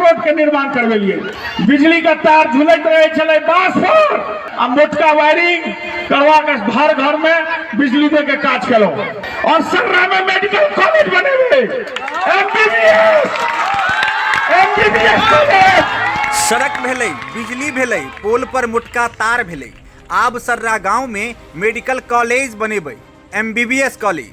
Road के निर्माण करवेलिए। बिजली का तार झुलत रहे चले बांस पर, अब मोटका वायरिंग करवा के हर घर में बिजली दे के काज करो। और सर्रा में मेडिकल कॉलेज बने हुए, एमबीबीएस कॉलेज। सड़क भेलै, बिजली भेलै, पोल पर मोटका तार भेलै, आब सर्रा गांव में मेडिकल कॉलेज बनेबै, एमबीबीएस कॉलेज।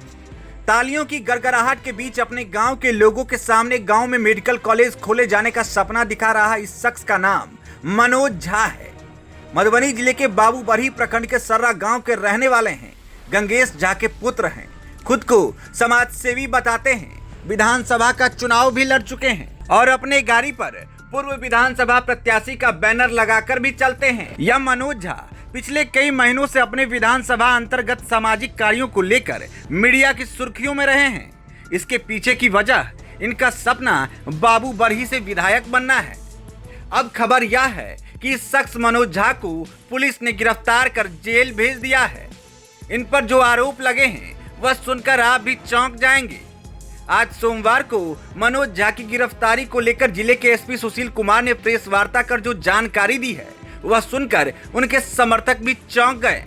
तालियों की गड़गड़ाहट के बीच अपने गांव के लोगों के सामने गांव में मेडिकल कॉलेज खोले जाने का सपना दिखा रहा इस शख्स का नाम मनोज झा है। मधुबनी जिले के बाबूबरही प्रखंड के सर्रा गांव के रहने वाले हैं। गंगेश झा के पुत्र हैं। खुद को समाज सेवी बताते हैं। विधानसभा का चुनाव भी लड़ चुके हैं और अपने गाड़ी पर पूर्व विधानसभा प्रत्याशी का बैनर लगाकर भी चलते हैं। यह मनोज झा पिछले कई महीनों से अपने विधानसभा अंतर्गत सामाजिक कार्यों को लेकर मीडिया की सुर्खियों में रहे हैं। इसके पीछे की वजह इनका सपना बाबूबरही से विधायक बनना है। अब खबर यह है कि इस शख्स मनोज झा को पुलिस ने गिरफ्तार कर जेल भेज दिया है। इन पर जो आरोप लगे हैं वह सुनकर आप भी चौंक जाएंगे। आज सोमवार को मनोज झा की गिरफ्तारी को लेकर जिले के एसपी सुशील कुमार ने प्रेस वार्ता कर जो जानकारी दी है वह सुनकर उनके समर्थक भी चौंक गए।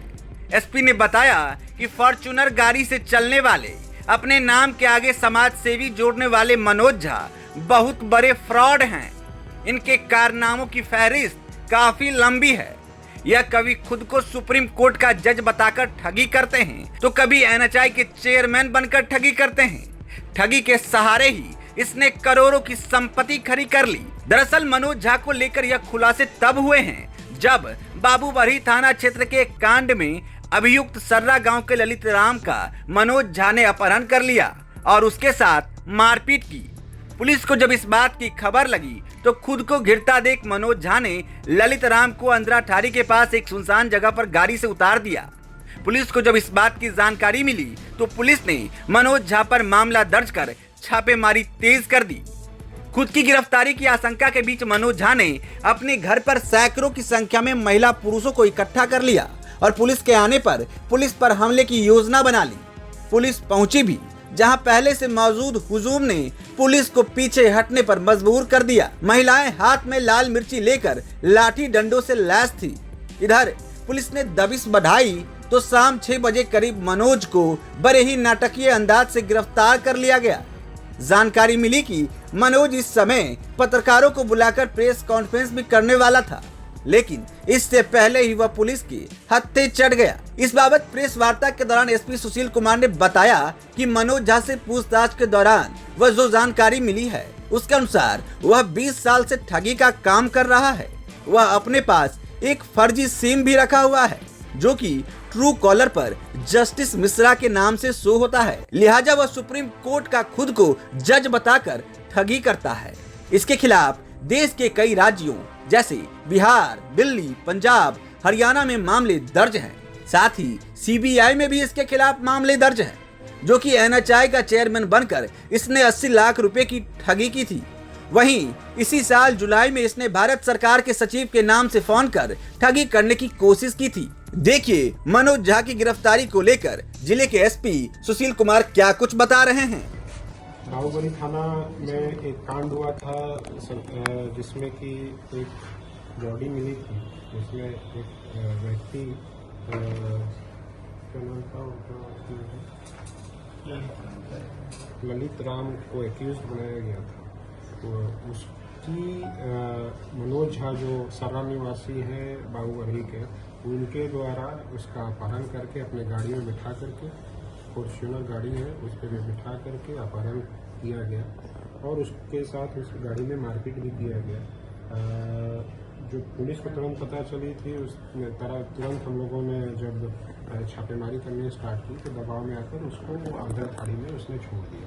एसपी ने बताया कि फॉर्च्यूनर गाड़ी से चलने वाले, अपने नाम के आगे समाज सेवी जोड़ने वाले मनोज झा बहुत बड़े फ्रॉड हैं। इनके कारनामों की फहरिस्त काफी लंबी है। यह कभी खुद को सुप्रीम कोर्ट का जज बताकर ठगी करते हैं तो कभी एनएचआई के चेयरमैन बनकर ठगी करते हैं। ठगी के सहारे ही इसने करोड़ों की संपत्ति खड़ी कर ली। दरअसल मनोज झा को लेकर यह खुलासे तब हुए हैं जब बाबूबरही थाना क्षेत्र के एक कांड में अभियुक्त सर्रा गांव के ललित राम का मनोज झा ने अपहरण कर लिया और उसके साथ मारपीट की। पुलिस को जब इस बात की खबर लगी तो खुद को घिरता देख मनोज झा ने ललित राम को अंद्राठारी के पास एक सुनसान जगह पर गाड़ी से उतार दिया। पुलिस को जब इस बात की जानकारी मिली तो पुलिस ने मनोज झा पर मामला दर्ज कर छापेमारी तेज कर दी। खुद की गिरफ्तारी की आशंका के बीच मनोज झा ने अपने घर पर सैकड़ों की संख्या में महिला पुरुषों को इकट्ठा कर लिया और पुलिस के आने पर पुलिस पर हमले की योजना बना ली। पुलिस पहुंची भी, जहां पहले से मौजूद हुजूम ने पुलिस को पीछे हटने पर मजबूर कर दिया। महिलाएं हाथ में लाल मिर्ची लेकर लाठी डंडों से लैस थी। इधर पुलिस ने दबिश बढ़ाई तो शाम 6 बजे करीब मनोज को बड़े ही नाटकीय अंदाज से गिरफ्तार कर लिया गया। जानकारी मिली कि मनोज इस समय पत्रकारों को बुलाकर प्रेस कॉन्फ्रेंस भी करने वाला था, लेकिन इससे पहले ही वह पुलिस की हत्थे चढ़ गया। इस बाबत प्रेस वार्ता के दौरान एसपी सुशील कुमार ने बताया कि मनोज झा से पूछताछ के दौरान वह जो जानकारी मिली है उसके अनुसार वह 20 साल से ठगी का काम कर रहा है। वह अपने पास एक फर्जी सिम भी रखा हुआ है जो कि ट्रू कॉलर पर जस्टिस मिश्रा के नाम से शो होता है। लिहाजा वह सुप्रीम कोर्ट का खुद को जज बताकर ठगी करता है। इसके खिलाफ देश के कई राज्यों जैसे बिहार, दिल्ली, पंजाब, हरियाणा में मामले दर्ज हैं। साथ ही सीबीआई में भी इसके खिलाफ मामले दर्ज हैं, जो कि एनएचआई का चेयरमैन बनकर इसने 80 लाख रुपए की ठगी की थी। वहीं इसी साल जुलाई में इसने भारत सरकार के सचिव के नाम से फोन कर ठगी करने की कोशिश की थी। देखिए मनोज झा की गिरफ्तारी को लेकर जिले के एसपी सुशील कुमार क्या कुछ बता रहे हैं। बाबूबरही थाना में एक कांड हुआ था जिसमें कि एक बॉडी मिली थी। उसमें एक व्यक्ति क्या नाम था उनका, ललित राम को एक्यूज बनाया गया था। तो उसकी मनोज झा जो सर्रा निवासी है बाबूबरही के, उनके द्वारा उसका अपहरण करके अपने गाड़ी में बिठा करके, फॉर्च्यूनर गाड़ी है उस पर भी बिठा करके अपहरण किया गया और उसके साथ उस गाड़ी में मारपीट भी किया गया। जो पुलिस को तुरंत पता चली थी उसने तुरंत हम लोगों ने जब छापेमारी करने स्टार्ट की तो दबाव में आकर उसको अंद्राठारी में उसने छोड़ दिया।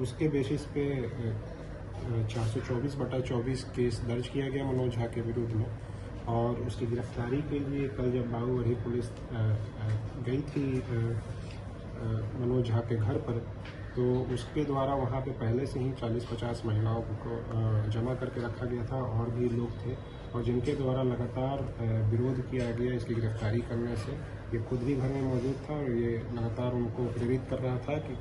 उसके बेसिस पे 424/24 केस दर्ज किया गया मनोज झा के विरुद्ध में और उसकी गिरफ्तारी के लिए कल जब बाबूबरही पुलिस गई थी मनोज झा के घर पर तो उसके द्वारा वहाँ पे पहले से ही 40-50 महिलाओं को जमा करके रखा गया था और भी लोग थे और जिनके द्वारा लगातार विरोध किया गया इसकी गिरफ्तारी करने से। ये खुद भी घर में मौजूद था और ये लगातार उनको प्रेरित कर रहा था कि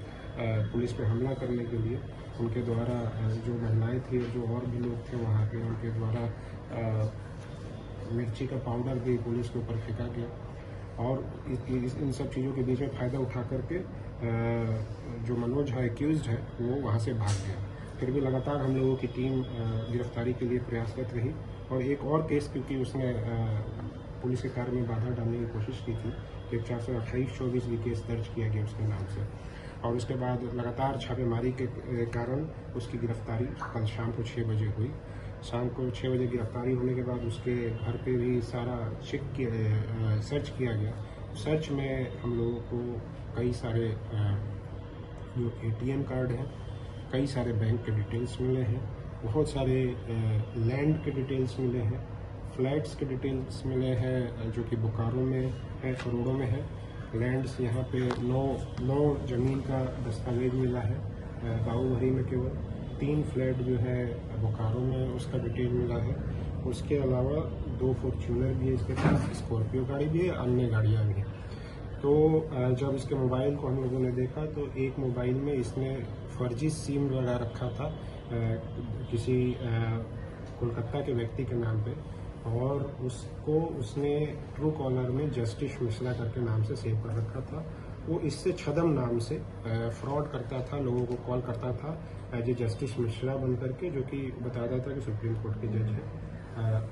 पुलिस पे हमला करने के लिए। उनके द्वारा जो महिलाएं थी और जो और भी लोग थे वहाँ पे, उनके द्वारा मिर्ची का पाउडर भी पुलिस के ऊपर फेंका गया और इन सब चीज़ों के बीच में फ़ायदा उठा करके जो मनोज है एक्यूज्ड है वो वहाँ से भाग गया। फिर भी लगातार हम लोगों की टीम गिरफ्तारी के लिए प्रयासरत रही और एक और केस, क्योंकि उसने पुलिस के कार्य में बाधा डालने की कोशिश की थी, एक 428-24 भी केस दर्ज किया गया उसके नाम से और उसके बाद लगातार छापेमारी के कारण उसकी गिरफ्तारी कल शाम को 6 बजे हुई। शाम को 6 बजे गिरफ्तारी होने के बाद उसके घर पे भी सारा सर्च किया गया। सर्च में हम लोगों को कई सारे जो ATM कार्ड हैं, कई सारे बैंक के डिटेल्स मिले हैं, बहुत सारे लैंड के डिटेल्स मिले हैं, फ्लैट्स के डिटेल्स मिले हैं जो कि बोकारो में है, करोड़ों में है। लैंड्स यहाँ पे 9 ज़मीन का दस्तावेज मिला है बाबूभरी में, केवल 3 फ्लैट जो है बोकारो में उसका डिटेल मिला है। उसके अलावा 2 फॉर्च्यूनर भी है इसके पास, स्कॉर्पियो गाड़ी भी है, अन्य गाड़ियाँ भी हैं। तो जब इसके मोबाइल को हम लोगों ने देखा तो एक मोबाइल में इसने फर्जी सिम लगा रखा था किसी कोलकाता के व्यक्ति के नाम पे और उसको उसने ट्रू कॉलर में जस्टिस मिश्रा करके नाम से सेव कर रखा था। वो इससे छदम नाम से फ्रॉड करता था, लोगों को कॉल करता था एज ए जस्टिस मिश्रा बन करके, जो कि बताता था कि सुप्रीम कोर्ट के जज है।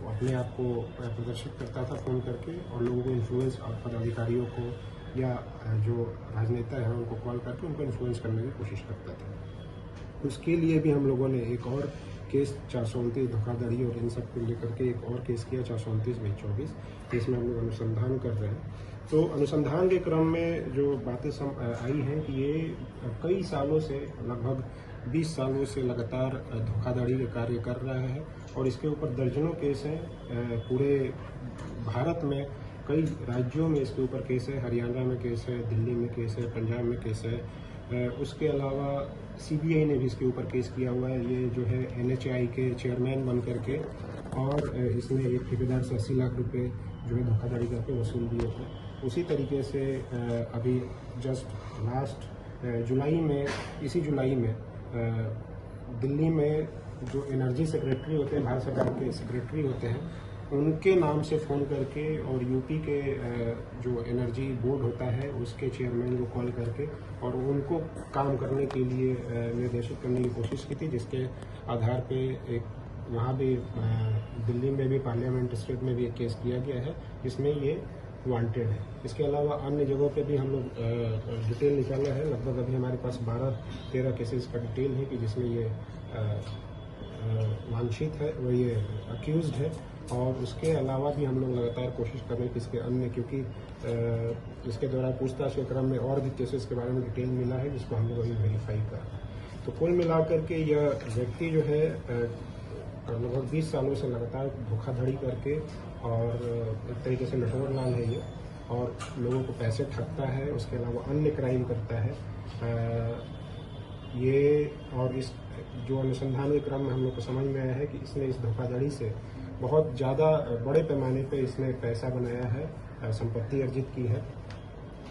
अपने आप को प्रदर्शित करता था फ़ोन करके और लोगों को इन्फ्लुएंस, पदाधिकारियों को या जो राजनेता हैं उनको कॉल करके उनको इन्फ्लुएंस करने की कोशिश करता था। उसके लिए भी हम लोगों ने एक और केस 429 धोखाधड़ी और इन सब को लेकर के एक और केस किया 429/24। इसमें हम लोग अनुसंधान कर रहे हैं। तो अनुसंधान के क्रम में जो बातें आई हैं कि ये कई सालों से, लगभग 20 सालों से लगातार धोखाधड़ी के कार्य कर रहा है और इसके ऊपर दर्जनों केस हैं। पूरे भारत में कई राज्यों में इसके ऊपर केस है, हरियाणा में केस है, दिल्ली में केस है, पंजाब में केस है। उसके अलावा CBI ने भी इसके ऊपर केस किया हुआ है। ये जो है NHI के चेयरमैन बन करके और इसने एक ठेकेदार से 80 लाख रुपए जो है धोखाधड़ी करके वसूल दिए थे। उसी तरीके से अभी जस्ट लास्ट जुलाई में, इसी जुलाई में दिल्ली में जो एनर्जी सेक्रेटरी होते हैं, भारत सरकार के सेक्रेटरी होते हैं, उनके नाम से फ़ोन करके और यूपी के जो एनर्जी बोर्ड होता है उसके चेयरमैन को कॉल करके और उनको काम करने के लिए निर्देशित करने की कोशिश की थी, जिसके आधार पे एक वहाँ भी दिल्ली में भी पार्लियामेंट स्टेट में भी एक केस किया गया है जिसमें ये वांटेड है। इसके अलावा अन्य जगहों पे भी हम लोग डिटेल निकाला है। लगभग अभी हमारे पास 12-13 केसेस का डिटेल है कि जिसमें ये वांछित है, वो ये अक्यूज्ड है। और उसके अलावा भी हम लोग लगातार कोशिश कर रहे हैं कि इसके अन्य, क्योंकि इसके द्वारा पूछताछ के क्रम में और भी केसेस के बारे में डिटेल मिला है जिसको हम लोग अभी वेरीफाई कर रहे हैं। तो कुल मिलाकर के यह व्यक्ति जो है लगभग 20 सालों से लगातार धोखाधड़ी करके और एक तरीके से नटवर लाल है ये, और लोगों को पैसे ठगता है। उसके अलावा अन्य क्राइम करता है ये। और इस जो अनुसंधान के क्रम में हम लोग को समझ में आया है कि इसने इस धोखाधड़ी से बहुत ज़्यादा बड़े पैमाने पे इसने पैसा बनाया है, संपत्ति अर्जित की है।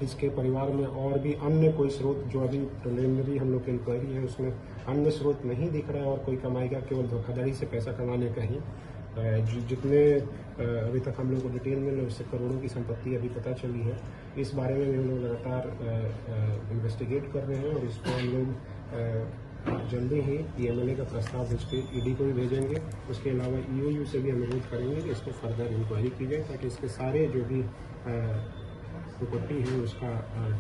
इसके परिवार में और भी अन्य कोई स्रोत, जो अभी प्रिलिमिनरी हम लोग की इंक्वायरी है उसमें अन्य स्रोत नहीं दिख रहा है और कोई कमाई का, केवल धोखाधड़ी से पैसा कमाने का ही। जितने अभी तक हम लोग को डिटेल मिले उससे करोड़ों की संपत्ति अभी पता चली है। इस बारे में भी हम लोग लगातार इन्वेस्टिगेट कर रहे हैं और इसको हम लोग जल्दी ही PMLA का प्रस्ताव भेज के ED को भी भेजेंगे। उसके अलावा EOU से भी अनुरोध करेंगे कि इसको फर्दर इंक्वायरी की जाए ताकि इसके सारे जो भी प्रॉपर्टी है उसका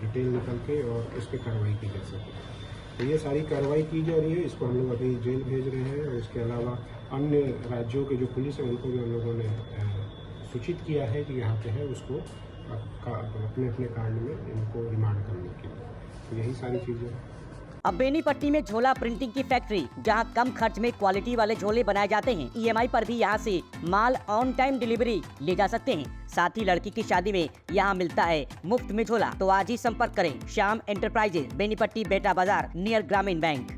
डिटेल निकल के और उस पर कार्रवाई की जा सके। तो ये सारी कार्रवाई की जा रही है। इसको हम लोग अभी जेल भेज रहे हैं और इसके अलावा अन्य राज्यों के जो पुलिस है उनको भी हम लोगों ने सूचित किया है कि यहाँ पे है, उसको अपने अपने कांड में इनको रिमांड करने के लिए। तो यही सारी चीज़ें हैं। अब बेनीपट्टी में झोला प्रिंटिंग की फैक्ट्री, जहां कम खर्च में क्वालिटी वाले झोले बनाए जाते हैं। EMI पर भी यहां से माल ऑन टाइम डिलीवरी ले जा सकते हैं। साथ ही लड़की की शादी में यहां मिलता है मुफ्त में झोला। तो आज ही संपर्क करें श्याम एंटरप्राइजेज, बेनीपट्टी, बेटा बाजार, नियर ग्रामीण बैंक।